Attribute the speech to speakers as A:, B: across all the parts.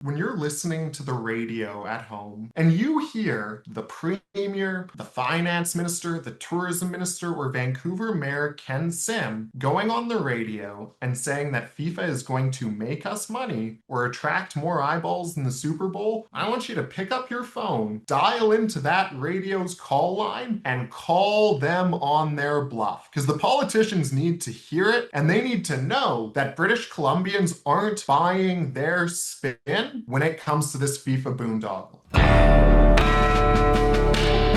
A: When you're listening to the radio at home and you hear the premier, the finance minister, the tourism minister, or Vancouver Mayor Ken Sim going on the radio and saying that FIFA is going to make us money or attract more eyeballs in the Super Bowl, I want you to pick up your phone, dial into that radio's call line, and call them on their bluff. Because the politicians need to hear it and they need to know that British Columbians aren't buying their spin when it comes to this FIFA boondoggle.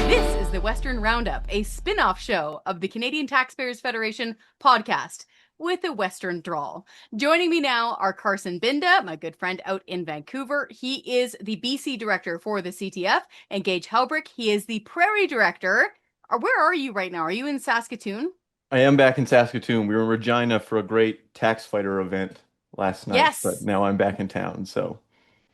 B: This is the Western Roundup, a spin-off show of the Canadian Taxpayers Federation podcast with a Western drawl. Joining me now are Carson Binda, my good friend out in Vancouver. He is the BC director for the CTF, and Gage Helbrick, he is the Prairie director. Where are you right now? Are you in Saskatoon?
C: I am back in Saskatoon. We were in Regina for a great tax fighter event last night, but
B: Yes.
C: now I'm back in town. So,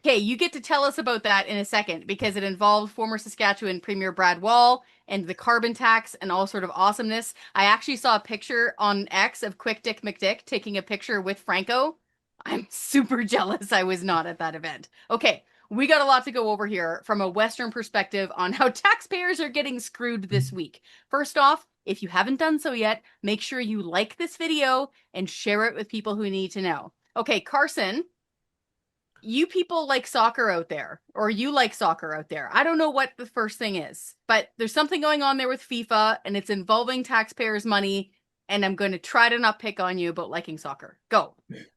B: Okay, you get to tell us about that in a second because it involved former Saskatchewan Premier Brad Wall and the carbon tax and all sort of awesomeness. I actually saw a picture on X of Quick Dick McDick taking a picture with Franco. I'm super jealous I was not at that event. Okay, we got a lot to go over here from a Western perspective on how taxpayers are getting screwed this week. First off, if you haven't done so yet, make sure you like this video and share it with people who need to know. Okay, Carson, you people like soccer out there, or you like soccer out there. I don't know what the first thing is, but there's something going on there with FIFA and it's involving taxpayers' money. And I'm going to try to not pick on you about liking soccer. Go.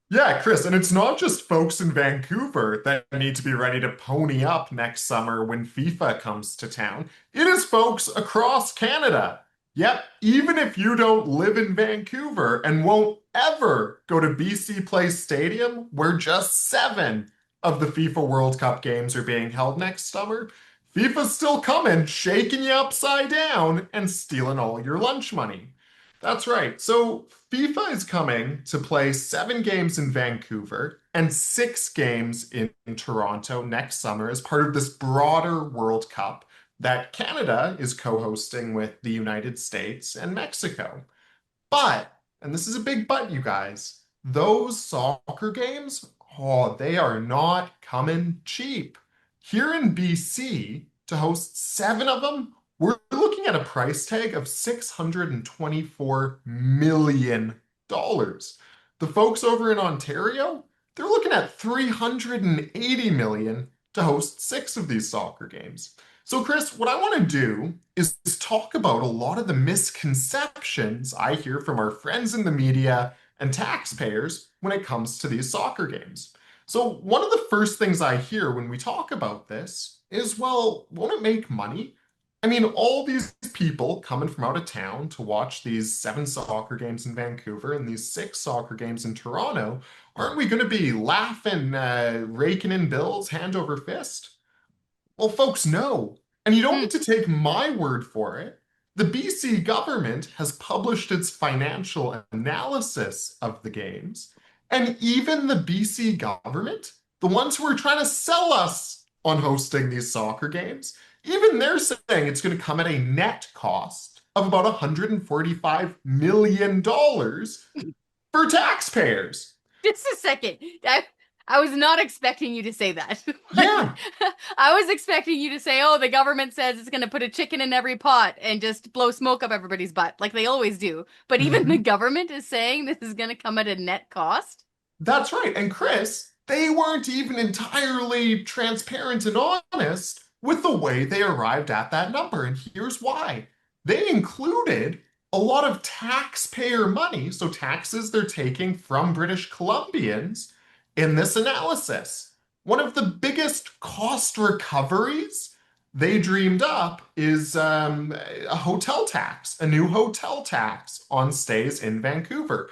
A: Yeah, Kris, and it's not just folks in Vancouver that need to be ready to pony up next summer when FIFA comes to town. It is folks across Canada. Yep, even if you don't live in Vancouver and won't ever go to BC Place Stadium, where just 7 of the FIFA World Cup games are being held next summer, FIFA's still coming, shaking you upside down and stealing all your lunch money. That's right. So FIFA is coming to play 7 games in Vancouver and 6 games in Toronto next summer as part of this broader World Cup that Canada is co-hosting with the United States and Mexico. But, and this is a big but, you guys, those soccer games, oh, they are not coming cheap. Here in BC, to host 7 of them, we're looking at a price tag of $624 million. The folks over in Ontario, they're looking at $380 million to host 6 of these soccer games. So, Kris, what I want to do is talk about a lot of the misconceptions I hear from our friends in the media and taxpayers when it comes to these soccer games. So, one of the first things I hear when we talk about this is, well, won't it make money? I mean, all these people coming from out of town to watch these 7 soccer games in Vancouver and these 6 soccer games in Toronto, aren't we going to be laughing, raking in bills hand over fist? Well, folks, no. And you don't
B: Hmm.
A: need to take my word for it. The BC government has published its financial analysis of the games. And even the BC government, the ones who are trying to sell us on hosting these soccer games, even they're saying it's going to come at a net cost of about $145 million for taxpayers.
B: Just a second. I was not expecting you to say that.
A: Yeah.
B: I was expecting you to say, oh, the government says it's going to put a chicken in every pot and just blow smoke up everybody's butt, like they always do. But even the
A: Mhm.
B: government is saying this is going to come at a net cost?
A: That's right. And Kris, they weren't even entirely transparent and honest with the way they arrived at that number. And here's why. They included a lot of taxpayer money, so taxes they're taking from British Columbians in this analysis. One of the biggest cost recoveries they dreamed up is a hotel tax, a new hotel tax on stays in Vancouver.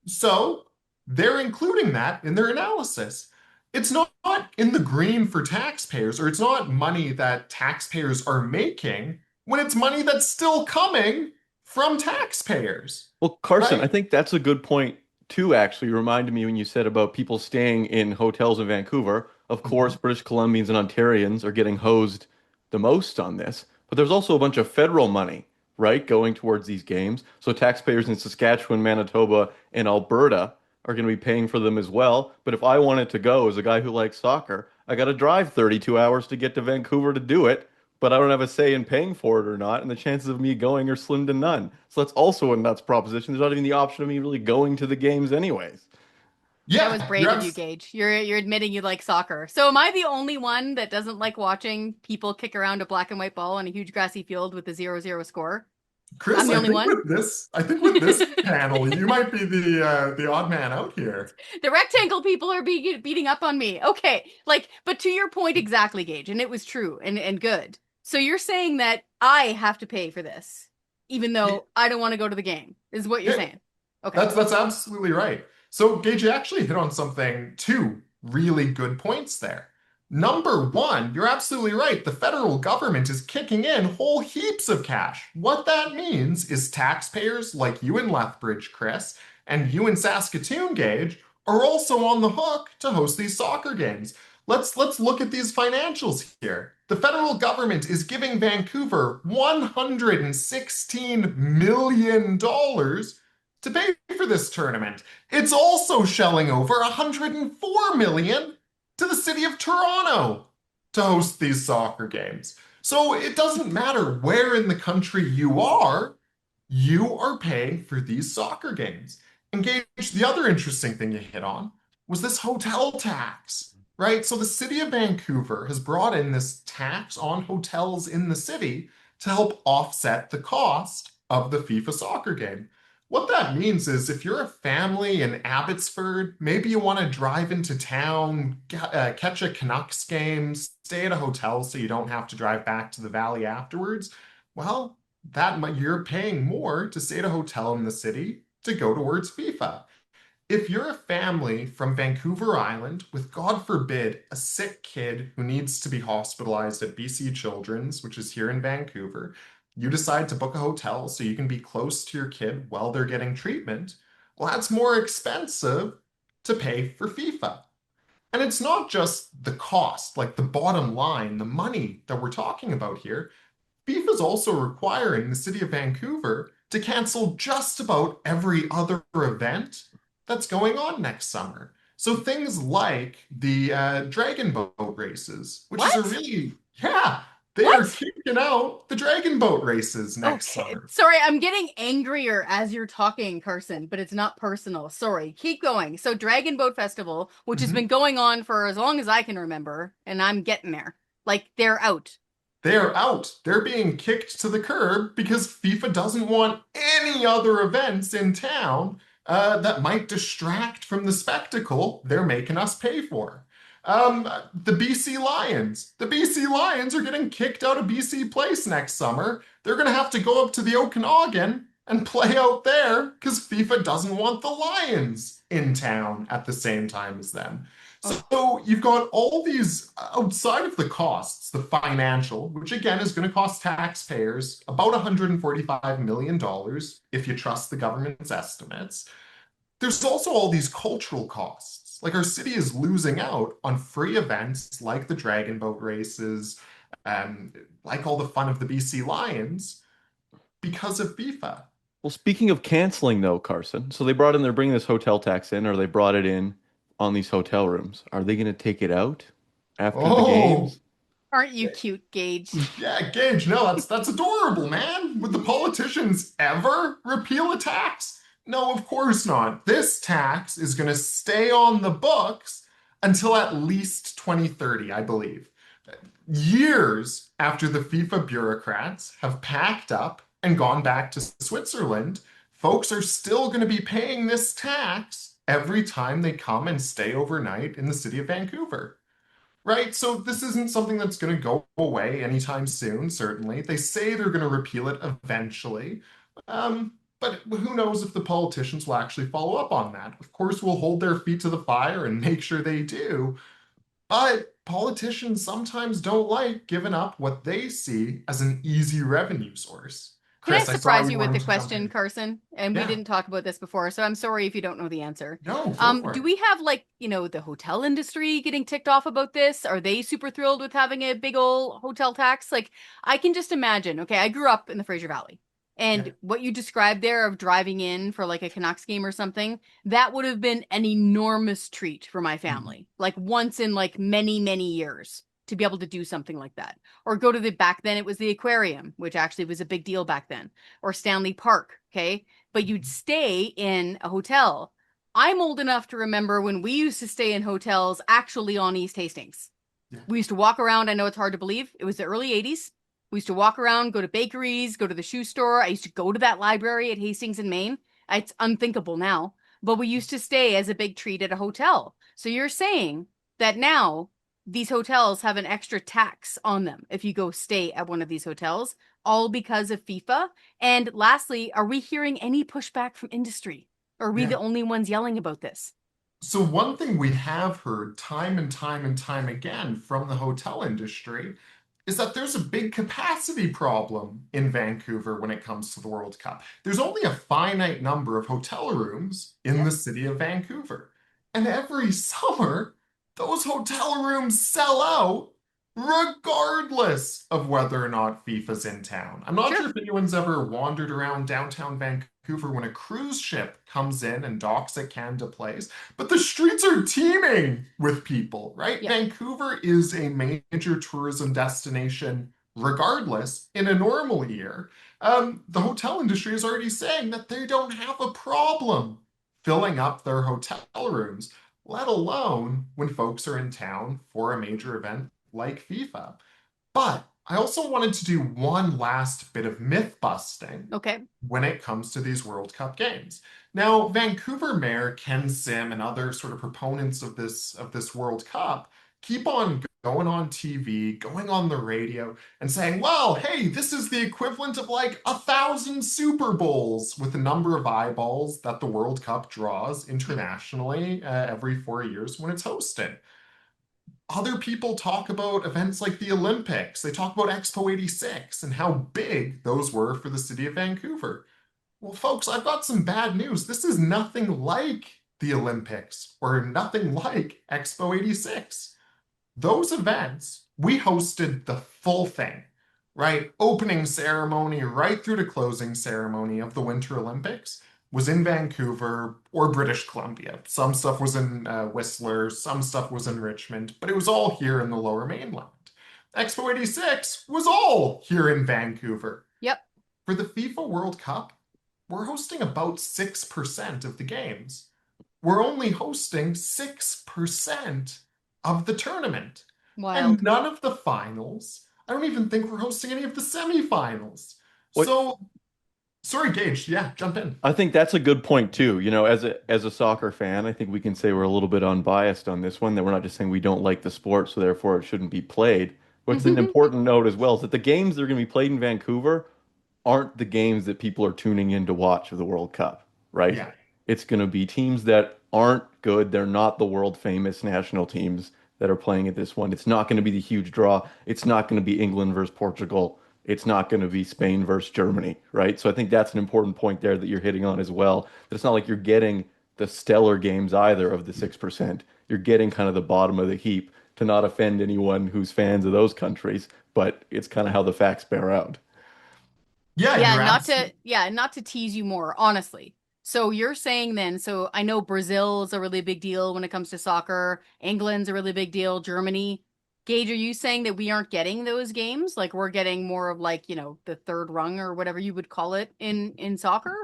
A: So they're including that in their analysis. It's not in the green for taxpayers, or it's not money that taxpayers are making when it's money that's still coming from taxpayers,
C: well, Carson, I
A: right?
C: think that's a good point too, actually. You reminded me when you said about people staying in hotels in Vancouver. Of course,
A: Mhm.
C: British Columbians and Ontarians are getting hosed the most on this, but there's also a bunch of federal money, right, going towards these games. So taxpayers in Saskatchewan, Manitoba, and Alberta are going to be paying for them as well. But if I wanted to go as a guy who likes soccer, I got to drive 32 hours to get to Vancouver to do it, but I don't have a say in paying for it or not, and the chances of me going are slim to none. So that's also a nuts proposition. There's not even the option of me really going to the games anyways.
B: That was
A: Yeah,
B: brave of you, Gage. You're admitting you like soccer. So am I the only one that doesn't like watching people kick around a black and white ball on a huge grassy field with a 0-0 score? I'm
A: Kris,
B: the only one.
A: I think with this panel, you might be the odd man out here.
B: The rectangle people are beating up on me. Okay, like, but to your point exactly, Gage, and it was true and good. So you're saying that I have to pay for this, even
A: Yeah,
B: though I don't want to go to the game, is what you're
A: yeah,
B: saying. Okay.
A: that's absolutely right. So, Gage, you actually hit on something, two really good points there. Number one, you're absolutely right. The federal government is kicking in whole heaps of cash. What that means is taxpayers like you in Lethbridge, Kris, and you in Saskatoon, Gage, are also on the hook to host these soccer games. Let's look at these financials here. The federal government is giving Vancouver $116 million to pay for this tournament. It's also shelling over 104 million to the city of Toronto to host these soccer games. So it doesn't matter where in the country you are paying for these soccer games. Engage, the other interesting thing you hit on was this hotel tax, right? So the city of Vancouver has brought in this tax on hotels in the city to help offset the cost of the FIFA soccer game. What that means is if you're a family in Abbotsford, maybe you want to drive into town, catch a Canucks game, stay at a hotel so you don't have to drive back to the valley afterwards. Well, you're paying more to stay at a hotel in the city to go towards FIFA. If you're a family from Vancouver Island with, God forbid, a sick kid who needs to be hospitalized at BC Children's, which is here in Vancouver, you decide to book a hotel so you can be close to your kid while they're getting treatment. Well, that's more expensive to pay for FIFA. And it's not just the cost, like the bottom line, the money that we're talking about here. FIFA is also requiring the city of Vancouver to cancel just about every other event that's going on next summer. So things like the dragon boat races, which is a
B: What?
A: really, yeah, they are
B: What?
A: kicking out the dragon boat races next
B: Okay.
A: summer.
B: Sorry, I'm getting angrier as you're talking, Carson, but it's not personal. Sorry. Keep going. So Dragon Boat Festival, which has
A: Mhm.
B: been going on for as long as I can remember, and I'm getting there. Like they're out.
A: They are out. They're being kicked to the curb because FIFA doesn't want any other events in town that might distract from the spectacle they're making us pay for. The BC Lions. The BC Lions are getting kicked out of BC Place next summer. They're going to have to go up to the Okanagan and play out there because FIFA doesn't want the Lions in town at the same time as them.
B: Oh,
A: So you've got all these outside of the costs, the financial, which again is going to cost taxpayers about $145 million if you trust the government's estimates. There's also all these cultural costs. Like our city is losing out on free events like the dragon boat races, um, like all the fun of the BC Lions because of FIFA.
C: Well, speaking of canceling though, Carson, so they're bringing this hotel tax in, or they brought it in on these hotel rooms. Are they going to take it out after the
A: Oh,
C: games?
B: aren't you cute, Gage?
A: yeah, Gage, no, that's adorable, man. Would the politicians ever repeal a tax? No, of course not. This tax is going to stay on the books until at least 2030, I believe. Years after the FIFA bureaucrats have packed up and gone back to Switzerland, folks are still going to be paying this tax every time they come and stay overnight in the city of Vancouver. Right? So this isn't something that's going to go away anytime soon, certainly. They say they're going to repeal it eventually. But who knows if the politicians will actually follow up on that? Of course, we'll hold their feet to the fire and make sure they do. But politicians sometimes don't like giving up what they see as an easy revenue source.
B: Can I
A: Kris, I saw
B: surprise
A: you
B: you with the
A: wanted to jump
B: question,
A: in.
B: Carson? And we
A: Yeah,
B: didn't talk about this before, so I'm sorry if you don't know the answer.
A: no, go for
B: Do
A: it.
B: we have like, the hotel industry getting ticked off about this? Are they super thrilled with having a big old hotel tax? Like, I can just imagine. Okay, I grew up in the Fraser Valley.
A: Yeah.
B: And what you described there of driving in for like a Canucks game or something, that would have been an enormous treat for my
A: Mhm.
B: family. Like once in like many, many years to be able to do something like that. Or go to the back then it was the aquarium, which actually was a big deal back then, or Stanley Park, okay? But you'd stay in a hotel. I'm old enough to remember when we used to stay in hotels actually on East Hastings.
A: Yeah.
B: We used to walk around. I know it's hard to believe. It was the early 80s. We used to walk around, go to bakeries, go to the shoe store. I used to go to that library at Hastings in Maine. It's unthinkable now, but we used to stay as a big treat at a hotel. So you're saying that now these hotels have an extra tax on them if you go stay at one of these hotels, all because of FIFA? And lastly, are we hearing any pushback from industry? Or are we the
A: Yeah.
B: only ones yelling about this?
A: So one thing we have heard time and time and time again from the hotel industry is that there's a big capacity problem in Vancouver when it comes to the World Cup. There's only a finite number of hotel rooms in
B: Yep.
A: the city of Vancouver. And every summer, those hotel rooms sell out regardless of whether or not FIFA's in town. I'm not
B: Sure.
A: sure if anyone's ever wandered around downtown Vancouver when a cruise ship comes in and docks at Canada Place, but the streets are teeming with people, right?
B: Yep.
A: Vancouver is a major tourism destination regardless in a normal year. The hotel industry is already saying that they don't have a problem filling up their hotel rooms, let alone when folks are in town for a major event like FIFA. But I also wanted to do one last bit of myth busting
B: Okay.
A: when it comes to these World Cup games. Now, Vancouver Mayor Ken Sim and other sort of proponents of this World Cup keep on going on TV, going on the radio, and saying, well, hey, this is the equivalent of like 1,000 Super Bowls with the number of eyeballs that the World Cup draws internationally every 4 years when it's hosted. Other people talk about events like the Olympics. They talk about Expo 86 and how big those were for the city of Vancouver. Well, folks, I've got some bad news. This is nothing like the Olympics or nothing like Expo 86. Those events, we hosted the full thing, right? Opening ceremony right through to closing ceremony of the Winter Olympics was in Vancouver or British Columbia. Some stuff was in Whistler, some stuff was in Richmond, but it was all here in the Lower Mainland. Expo 86 was all here in Vancouver.
B: Yep.
A: For the FIFA World Cup, we're hosting about 6% of the games. We're only hosting 6% of the tournament. And
B: Wild.
A: none of the finals. I don't even think we're hosting any of the semifinals.
C: What
A: So, sorry, Gage. Yeah, jump in.
C: I think that's a good point too. As a soccer fan, I think we can say we're a little bit unbiased on this one, that we're not just saying we don't like the sport, so therefore it shouldn't be played. What's an important note as well is that the games that are going to be played in Vancouver aren't the games that people are tuning in to watch for the World Cup, right?
A: Yeah.
C: It's going to be teams that aren't good. They're not the world famous national teams that are playing at this one. It's not going to be the huge draw. It's not going to be England versus Portugal. It's not going to be Spain versus Germany, right? So I think that's an important point there that you're hitting on as well. That it's not like you're getting the stellar games either of the 6%. You're getting kind of the bottom of the heap to not offend anyone who's fans of those countries, but it's kind of how the facts bear out.
A: Yeah,
B: Yeah,
A: you're absolutely.
B: not to tease you more, honestly. So you're saying then, so I know Brazil is a really big deal when it comes to soccer. England's a really big deal. Germany. Gage, are you saying that we aren't getting those games? Like we're getting more of like, the third rung or whatever you would call it in soccer?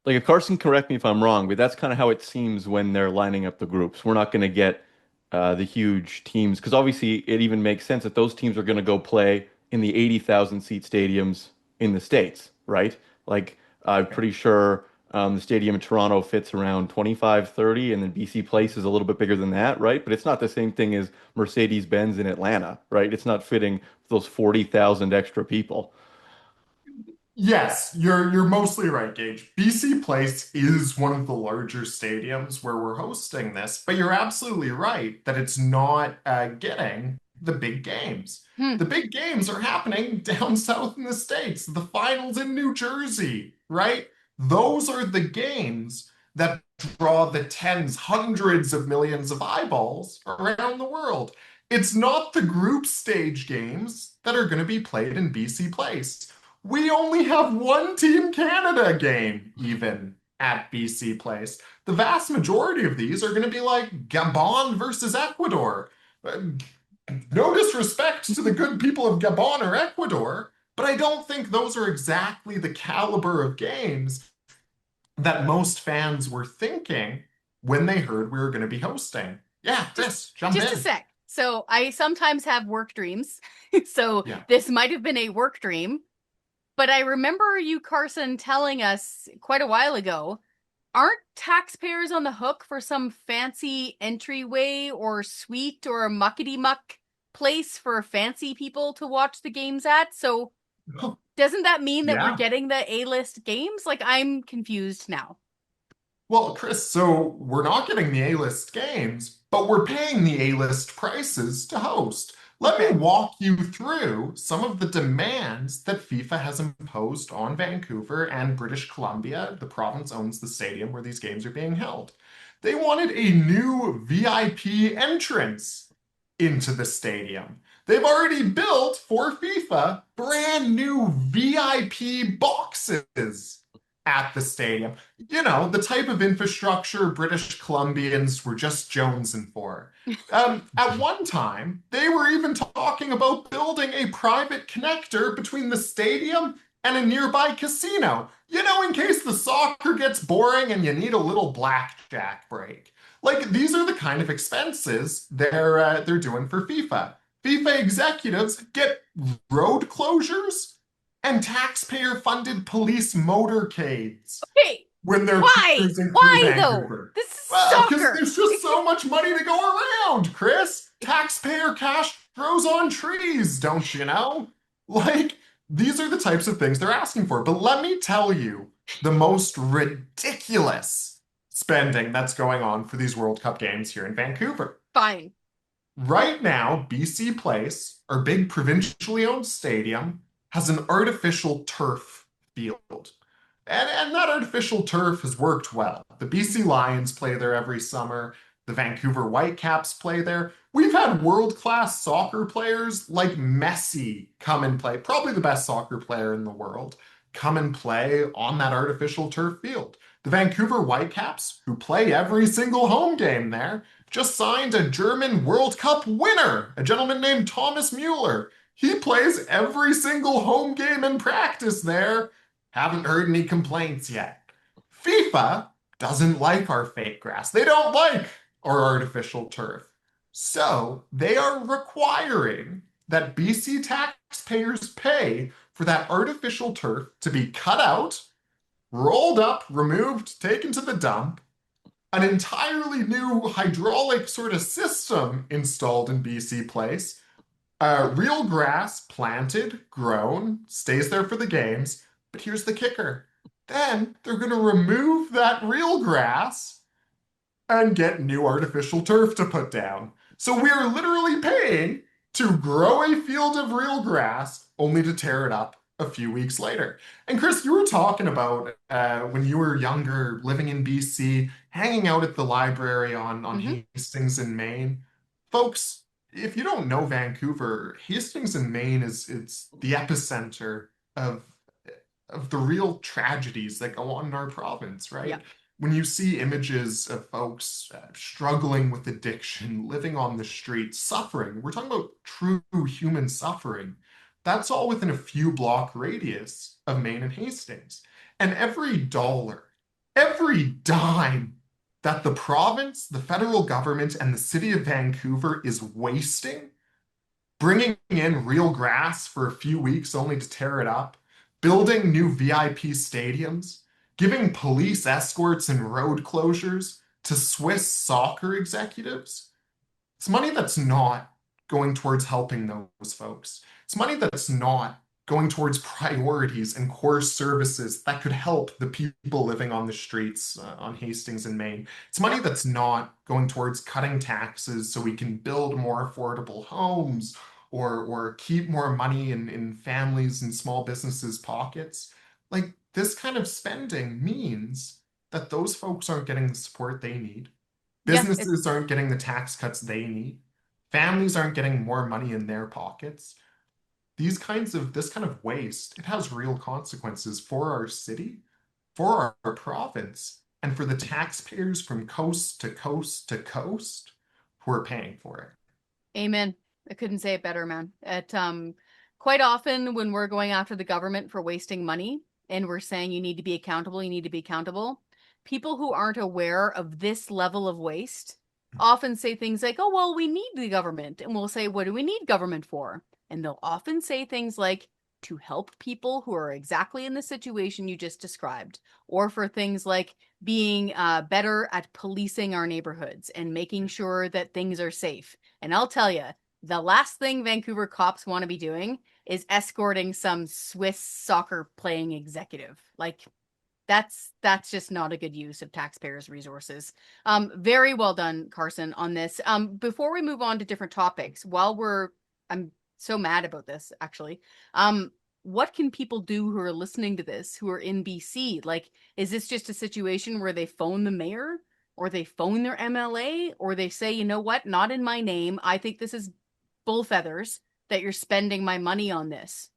C: Like if Carson correct me if I'm wrong, but that's kind of how it seems when they're lining up the groups. We're not going to get the huge teams because obviously it even makes sense that those teams are going to go play in the 80,000 seat stadiums in the States, right? Like I'm pretty sure the stadium in Toronto fits around 25, 30, and then BC Place is a little bit bigger than that, right? But it's not the same thing as Mercedes-Benz in Atlanta, right? It's not fitting those 40,000 extra people.
A: Yes, you're mostly right, Gage. BC Place is one of the larger stadiums where we're hosting this, but you're absolutely right that it's not getting the big games.
B: Hmm.
A: The big games are happening down south in the States, the finals in New Jersey, right? Those are the games that draw the tens, hundreds of millions of eyeballs around the world. It's not the group stage games that are going to be played in BC Place We only have one Team Canada game, even at BC Place. The vast majority of these are going to be like Gabon versus Ecuador. Uh, No disrespect to the good people of Gabon or Ecuador, but I don't think those are exactly the caliber of games that most fans were thinking when they heard we were going to be hosting. Yeah,
B: Just
A: Chris, jump
B: just a
A: in.
B: sec. So I sometimes have work dreams. So
A: Yeah.
B: this might have been a work dream, but I remember you, Carson, telling us quite a while ago, aren't taxpayers on the hook for some fancy entryway or suite or a muckety muck place for fancy people to watch the games at? So doesn't that mean that we're
A: Yeah.
B: getting the A-list games? Like, I'm confused now.
A: Well, Chris, so we're not getting the A-list games, but we're paying the A-list prices to host. Let me
B: Okay.
A: walk you through some of the demands that FIFA has imposed on Vancouver and British Columbia. The province owns the stadium where these games are being held. They wanted a new VIP entrance into the stadium. They've already built for FIFA brand new VIP boxes at the stadium. You know, the type of infrastructure British Columbians were just jonesing for. At one time, they were even talking about building a private connector between the stadium and a nearby casino. You know, in case the soccer gets boring and you need a little blackjack break. Like these are the kind of expenses they're doing for FIFA. FIFA executives get road closures and taxpayer-funded police motorcades
B: Hey,
A: when they're
B: why?
A: cruising through
B: Why though?
A: Vancouver.
B: This is
A: Well, because
B: soccer.
A: there's just so much money to go around, Chris. Taxpayer cash grows on trees, don't you know? Like, these are the types of things they're asking for. But let me tell you the most ridiculous spending that's going on for these World Cup games here in Vancouver.
B: Fine.
A: Right now, BC Place, our big provincially owned stadium, has an artificial turf field. And that artificial turf has worked well. The BC Lions play there every summer. The Vancouver Whitecaps play there. We've had world-class soccer players like Messi come and play, probably the best soccer player in the world, come and play on that artificial turf field. The Vancouver Whitecaps, who play every single home game there, just signed a German World Cup winner, a gentleman named Thomas Mueller. He plays every single home game in practice there. Haven't heard any complaints yet. FIFA doesn't like our fake grass. They don't like our artificial turf. So they are requiring that BC taxpayers pay for that artificial turf to be cut out, rolled up, removed, taken to the dump, an entirely new hydraulic sort of system installed in BC Place, real grass planted, grown, stays there for the games. But here's the kicker. Then they're going to remove that real grass and get new artificial turf to put down. So we are literally paying to grow a field of real grass only to tear it up a few weeks later. And Chris, you were talking about when you were younger, living in BC, hanging out at the library on
B: Hmm.
A: Hastings in Maine. Folks, if you don't know Vancouver, Hastings in Maine is it's the epicenter of the real tragedies that go on in our province,
B: Yeah.
A: right? When you see images of folks struggling with addiction, living on the streets, suffering, we're talking about true human suffering. That's all within a few block radius of Maine and Hastings. And every dollar, every dime that the province, the federal government, and the city of Vancouver is wasting bringing in real grass for a few weeks only to tear it up, building new VIP stadiums, giving police escorts and road closures to Swiss soccer executives. It's money that's not going towards helping those folks. It's money that's not going towards priorities and core services that could help the people living on the streets on Hastings and Maine. It's money that's not going towards cutting taxes so we can build more affordable homes or keep more money in families and small businesses' pockets. Like this kind of spending means that those folks aren't getting the support they need.
B: Yeah, it's
A: Businesses aren't getting the tax cuts they need. Families aren't getting more money in their pockets. this kind of waste, it has real consequences for our city, for our province, and for the taxpayers from coast to coast to coast who are paying for it.
B: Amen. I couldn't say it better, man. Quite often when we're going after the government for wasting money and we're saying you need to be accountable, people who aren't aware of this level of waste often say things like, "Oh, well, we need the government." And we'll say, "What do we need government for?" And they'll often say things like, "To help people who are exactly in the situation you just described," or for things like being better at policing our neighborhoods and making sure that things are safe. And I'll tell you, the last thing Vancouver cops want to be doing is escorting some Swiss soccer playing executive. Like that's just not a good use of taxpayers' resources. Very well done, Carson, on this. Before we move on to different topics, I'm so mad about this actually. What can people do who are listening to this who are in BC? Like, is this just a situation where they phone the mayor or they phone their MLA or they say, you know what, not in my name. I think this is bull feathers that you're spending my money on this.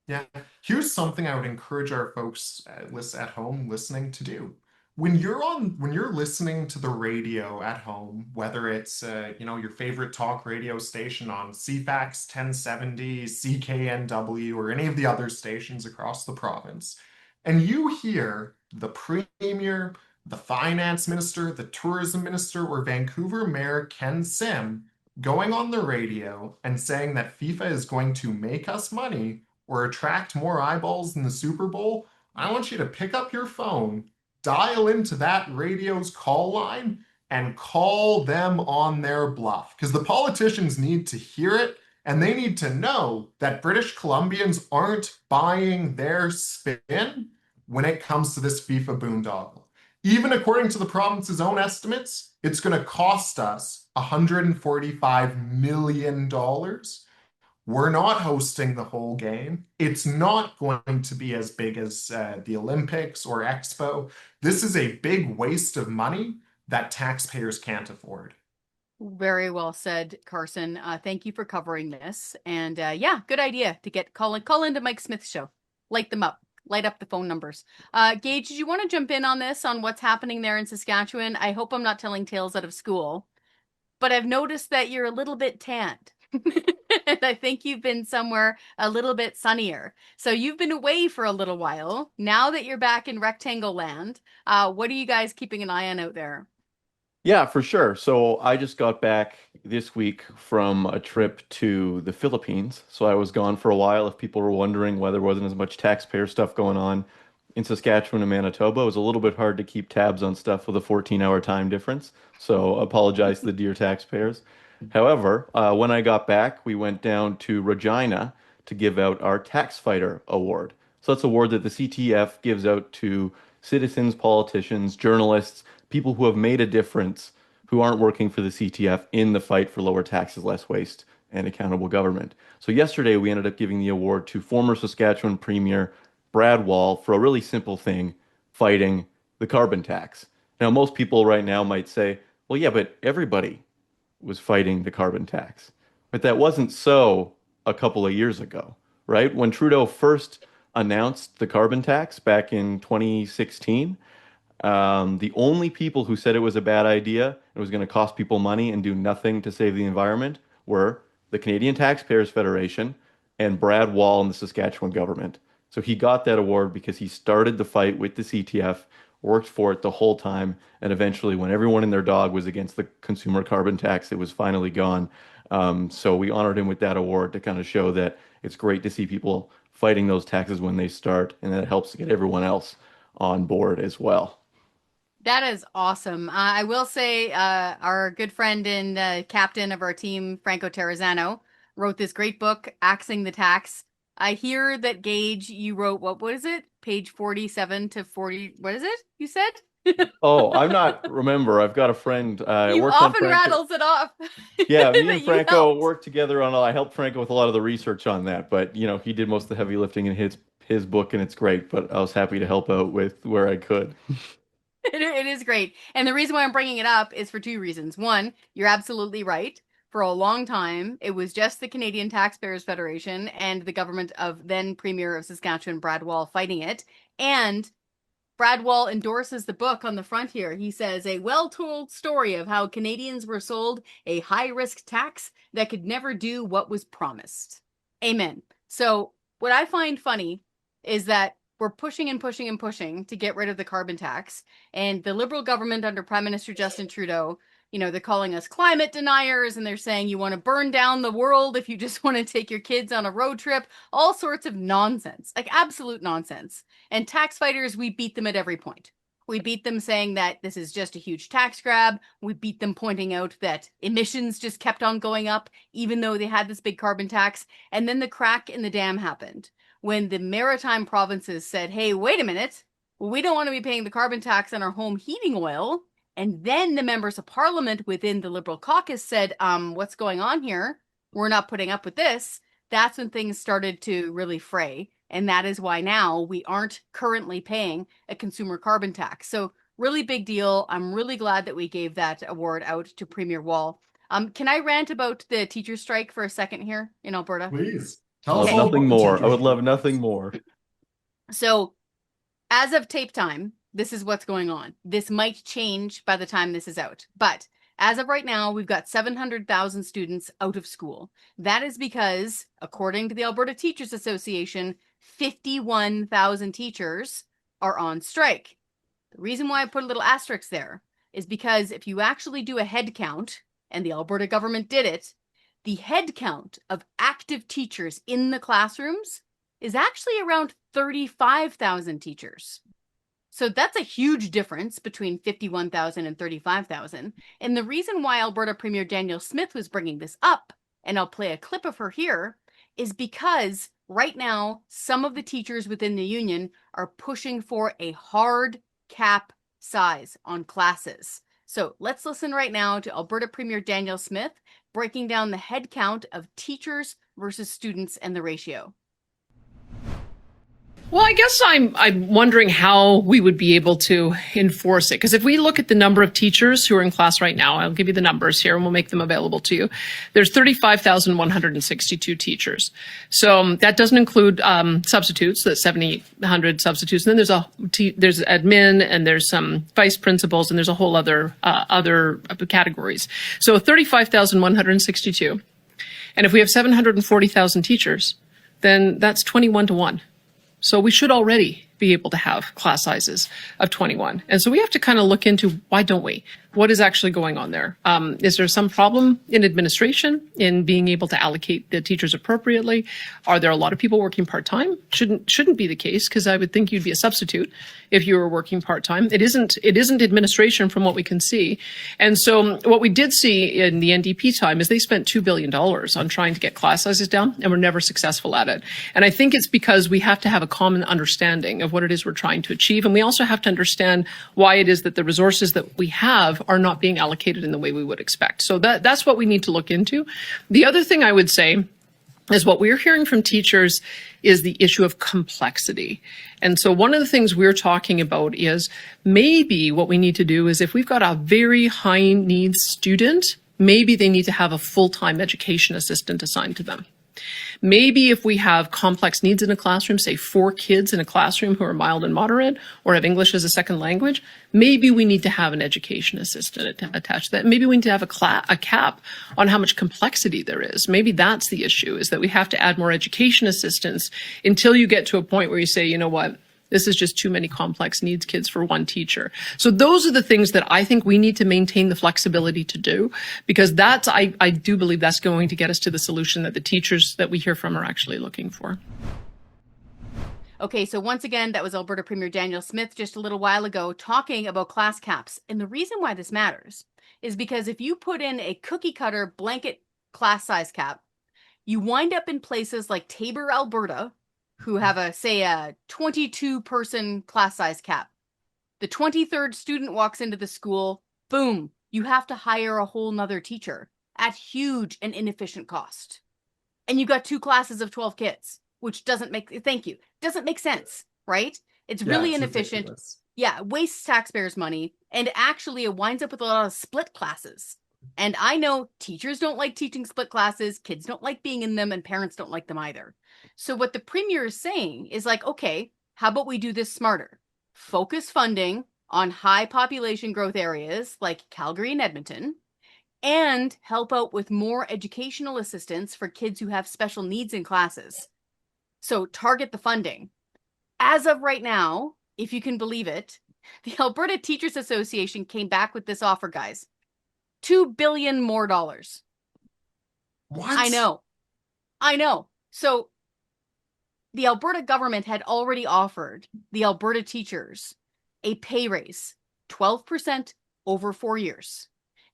A: Yeah, here's something I would encourage our folks at home listening to do. When you're listening to the radio at home, whether it's your favorite talk radio station on CFAX 1070, CKNW, or any of the other stations across the province, and you hear the premier, the finance minister, the tourism minister, or Vancouver Mayor Ken Sim going on the radio and saying that FIFA is going to make us money or attract more eyeballs in the Super Bowl, I want you to pick up your phone, dial into that radio's call line, and call them on their bluff. Because the politicians need to hear it, and they need to know that British Columbians aren't buying their spin when it comes to this FIFA boondoggle. Even according to the province's own estimates, it's going to cost us $145 million. We're not hosting the whole game. It's not going to be as big as the Olympics or Expo. This is a big waste of money that taxpayers can't afford.
B: Very well said, Carson. Thank you for covering this. And yeah, good idea to call into Mike Smith's show. Light them up. Light up the phone numbers. Gage, did you want to jump in on this, on what's happening there in Saskatchewan? I hope I'm not telling tales out of school, but I've noticed that you're a little bit tanned. And I think you've been somewhere a little bit sunnier. So you've been away for a little while. Now that you're back in rectangle land, what are you guys keeping an eye on out there?
C: Yeah, for sure. So I just got back this week from a trip to the Philippines. So I was gone for a while. If people were wondering why there wasn't as much taxpayer stuff going on in Saskatchewan and Manitoba, it was a little bit hard to keep tabs on stuff with a 14-hour time difference. So apologize to the dear taxpayers. However, when I got back, we went down to Regina to give out our Tax Fighter Award. So that's an award that the CTF gives out to citizens, politicians, journalists, people who have made a difference who aren't working for the CTF in the fight for lower taxes, less waste, and accountable government. So yesterday we ended up giving the award to former Saskatchewan Premier Brad Wall for a really simple thing, fighting the carbon tax. Now, most people right now might say, well, yeah, but everybody was fighting the carbon tax. But that wasn't so a couple of years ago, right? When Trudeau first announced the carbon tax back in 2016, the only people who said it was a bad idea, it was going to cost people money and do nothing to save the environment, were the Canadian Taxpayers Federation and Brad Wall and the Saskatchewan government. So he got that award because he started the fight with the CTF, worked for it the whole time, and eventually, when everyone and their dog was against the consumer carbon tax, it was finally gone. So we honored him with that award to kind of show that it's great to see people fighting those taxes when they start, and that helps to get everyone else on board as well.
B: That is awesome. I will say, our good friend and captain of our team, Franco Terrazzano, wrote this great book, Axing the Tax. I hear that Gage, you wrote, what is it? Page 47 to 40. What is it? You said?
C: Oh, I'm not, remember, I've got a friend, I
B: You
C: worked on
B: often
C: Franco.
B: rattles it off
C: Yeah, me
B: that
C: and
B: you
C: Franco
B: helped.
C: worked together on, I helped Franco with a lot of the research on that, but he did most of the heavy lifting in his book and it's great, but I was happy to help out with where I could.
B: It is great. And the reason why I'm bringing it up is for two reasons. One, you're absolutely right. For a long time, it was just the Canadian Taxpayers Federation and the government of then Premier of Saskatchewan, Brad Wall, fighting it. And Brad Wall endorses the book on the front here. He says, a well-told story of how Canadians were sold a high-risk tax that could never do what was promised. Amen. So what I find funny is that we're pushing and pushing and pushing to get rid of the carbon tax. And the Liberal government under Prime Minister Justin Trudeau, they're calling us climate deniers, and they're saying you want to burn down the world if you just want to take your kids on a road trip. All sorts of nonsense, like absolute nonsense. And tax fighters, we beat them at every point. We beat them saying that this is just a huge tax grab. We beat them pointing out that emissions just kept on going up, even though they had this big carbon tax. And then the crack in the dam happened when the maritime provinces said, hey, wait a minute, we don't want to be paying the carbon tax on our home heating oil. And then the members of parliament within the Liberal caucus said, what's going on here? We're not putting up with this. That's when things started to really fray. And that is why now we aren't currently paying a consumer carbon tax. So really big deal. I'm really glad that we gave that award out to Premier Wall. Can I rant about the teacher strike for a second here in Alberta?
A: Please.
C: Tell us nothing more. I would love nothing more.
B: So as of tape time, this is what's going on. This might change by the time this is out. But as of right now, we've got 700,000 students out of school. That is because, according to the Alberta Teachers Association, 51,000 teachers are on strike. The reason why I put a little asterisk there is because if you actually do a head count, and the Alberta government did it, the head count of active teachers in the classrooms is actually around 35,000 teachers. So that's a huge difference between 51,000 and 35,000. And the reason why Alberta Premier Danielle Smith was bringing this up, and I'll play a clip of her here, is because right now, some of the teachers within the union are pushing for a hard cap size on classes. So let's listen right now to Alberta Premier Danielle Smith breaking down the head count of teachers versus students and the ratio.
D: Well, I guess I'm wondering how we would be able to enforce it. Because if we look at the number of teachers who are in class right now, I'll give you the numbers here and we'll make them available to you. There's 35,162 teachers. So that doesn't include substitutes, that's 7,800 substitutes. And then there's admin and there's some vice principals and there's a whole other categories. So 35,162. And if we have 740,000 teachers, then that's 21 to 1. So we should already be able to have class sizes of 21. And so we have to kind of look into why don't we? What is actually going on there? Is there some problem in administration in being able to allocate the teachers appropriately? Are there a lot of people working part-time? Shouldn't be the case, because I would think you'd be a substitute if you were working part-time. It isn't administration from what we can see. And so what we did see in the NDP time is they spent $2 billion on trying to get class sizes down, and were never successful at it. And I think it's because we have to have a common understanding of what it is we're trying to achieve. And we also have to understand why it is that the resources that we have are not being allocated in the way we would expect. So that's what we need to look into. The other thing I would say is what we're hearing from teachers is the issue of complexity. And so one of the things we're talking about is maybe what we need to do is if we've got a very high needs student, maybe they need to have a full-time education assistant assigned to them. Maybe if we have complex needs in a classroom, say 4 kids in a classroom who are mild and moderate or have English as a second language, maybe we need to have an education assistant attached to that. Maybe we need to have a cap on how much complexity there is. Maybe that's the issue, is that we have to add more education assistants until you get to a point where you say, you know what, this is just too many complex needs kids for one teacher. So those are the things that I think we need to maintain the flexibility to do, because I do believe that's going to get us to the solution that the teachers that we hear from are actually looking for.
B: Okay, so once again, that was Alberta Premier Danielle Smith just a little while ago talking about class caps. And the reason why this matters is because if you put in a cookie cutter blanket class size cap, you wind up in places like Taber, Alberta, who have a 22-person class size cap. The 23rd student walks into the school, boom, you have to hire a whole nother teacher at huge and inefficient cost. And you got 2 classes of 12 kids, which doesn't make sense, right? It's really inefficient.
A: Ridiculous.
B: Yeah, wastes taxpayers' money, and actually it winds up with a lot of split classes. And I know teachers don't like teaching split classes, kids don't like being in them, and parents don't like them either. So what the premier is saying is like, okay, how about we do this smarter? Focus funding on high population growth areas like Calgary and Edmonton, and help out with more educational assistance for kids who have special needs in classes. So target the funding. As of right now, if you can believe it, the Alberta Teachers Association came back with this offer, guys. $2 billion more dollars.
A: What?
B: I know. So the Alberta government had already offered the Alberta teachers a pay raise, 12% over 4 years.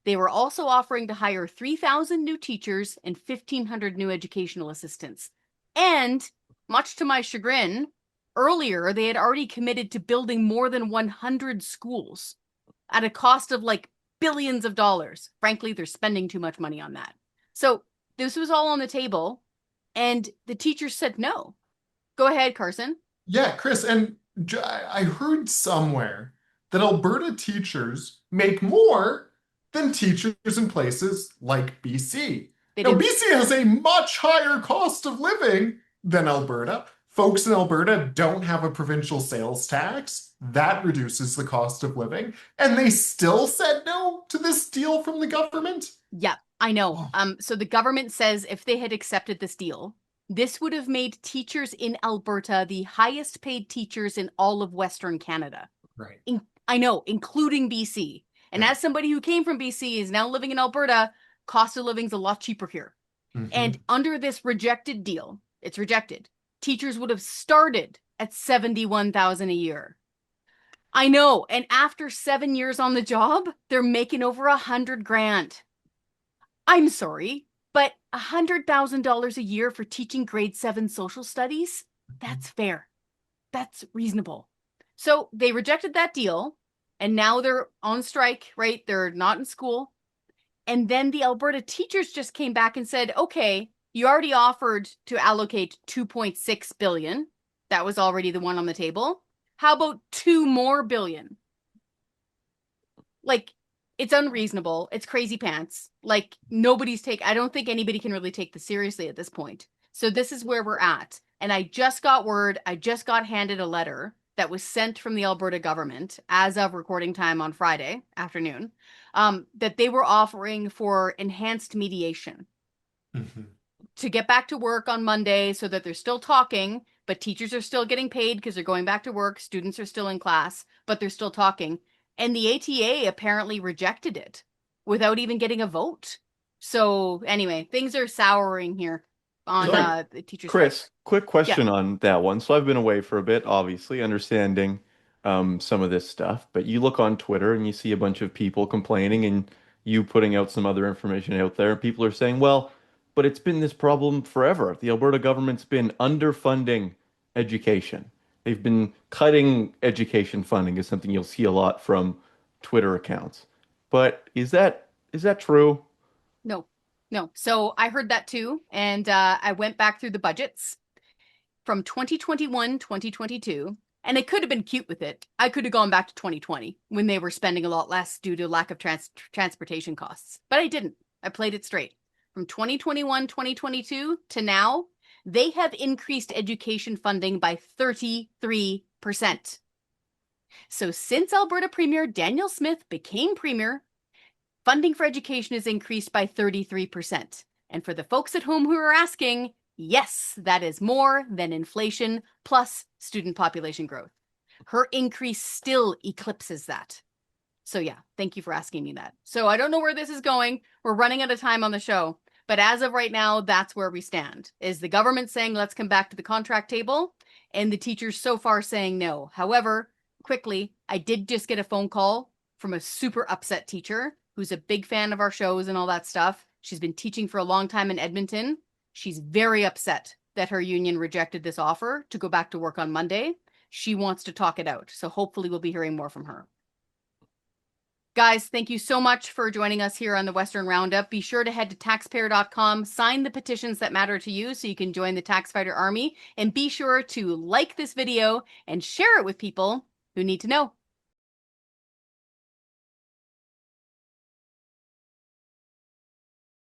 B: They were also offering to hire 3,000 new teachers and 1,500 new educational assistants. And much to my chagrin, earlier they had already committed to building more than 100 schools at a cost of like billions of dollars. Frankly, they're spending too much money on that. So this was all on the table, and the teachers said no. Go ahead, Carson.
A: Yeah, Kris, and I heard somewhere that Alberta teachers make more than teachers in places like BC.
B: They
A: Now,
B: do.
A: BC has a much higher cost of living than Alberta. Folks in Alberta don't have a provincial sales tax. That reduces the cost of living. And they still said no to this deal from the government?
B: Yeah, I know. So the government says if they had accepted this deal, this would have made teachers in Alberta the highest paid teachers in all of Western Canada.
A: Right.
B: I know, including BC. And as somebody who came from BC is now living in Alberta, cost of living's a lot cheaper here. And under this rejected deal, it's rejected, teachers would have started at $71,000 a year. I know, and after 7 years on the job, they're making over $100,000. I'm sorry, but $100,000 a year for teaching grade 7 social studies? That's fair. That's reasonable. So they rejected that deal, and now they're on strike, right? They're not in school. And then the Alberta teachers just came back and said, okay, you already offered to allocate $2.6 billion. That was already the one on the table. How about $2 more billion? Like, it's unreasonable. It's crazy pants. Like, I don't think anybody can really take this seriously at this point. So this is where we're at. And I just got handed a letter that was sent from the Alberta government as of recording time on Friday afternoon, that they were offering for enhanced mediation to get back to work on Monday so that they're still talking, but teachers are still getting paid because they're going back to work. Students are still in class, but they're still talking. And the ATA apparently rejected it without even getting a vote. So anyway, things are souring here on the teachers.
C: Kris, quick question on that one. So I've been away for a bit, obviously, understanding some of this stuff, but you look on Twitter and you see a bunch of people complaining and you putting out some other information out there. People are saying, well, but it's been this problem forever. The Alberta government's been underfunding education. They've been cutting education funding is something you'll see a lot from Twitter accounts. But is that true?
B: No. So I heard that too. And I went back through the budgets from 2021, 2022, and I could have been cute with it. I could have gone back to 2020 when they were spending a lot less due to lack of transportation costs. But I didn't. I played it straight. From 2021, 2022 to now, they have increased education funding by 33%. So since Alberta Premier Daniel Smith became Premier, funding for education has increased by 33%. And for the folks at home who are asking, yes, that is more than inflation plus student population growth. Her increase still eclipses that. So yeah, thank you for asking me that. So I don't know where this is going. We're running out of time on the show. But as of right now, that's where we stand. Is the government saying, let's come back to the contract table? And the teachers so far saying no. However, quickly, I did just get a phone call from a super upset teacher who's a big fan of our shows and all that stuff. She's been teaching for a long time in Edmonton. She's very upset that her union rejected this offer to go back to work on Monday. She wants to talk it out. So hopefully we'll be hearing more from her. Guys, thank you so much for joining us here on the Western Roundup. Be sure to head to taxpayer.com, sign the petitions that matter to you so you can join the Tax Fighter Army, and be sure to like this video and share it with people who need to know.